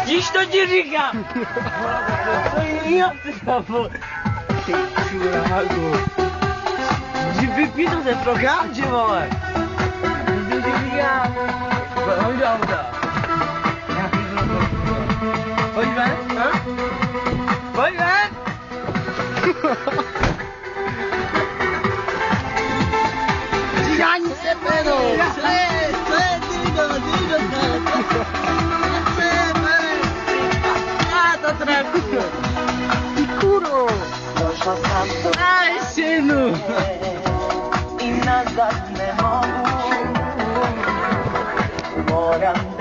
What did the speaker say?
Stiž to ti říkám! To je já třeba. Ty čuráku. Že vypí to ten program, že vole. To ti říkám. Pojď do auta. Pojď ven, ha? Pojď ven! Žádní se penou! Co je, Dido, Ty kuro! Došla sam do Aj, synu! I nazad ne mogu. Moram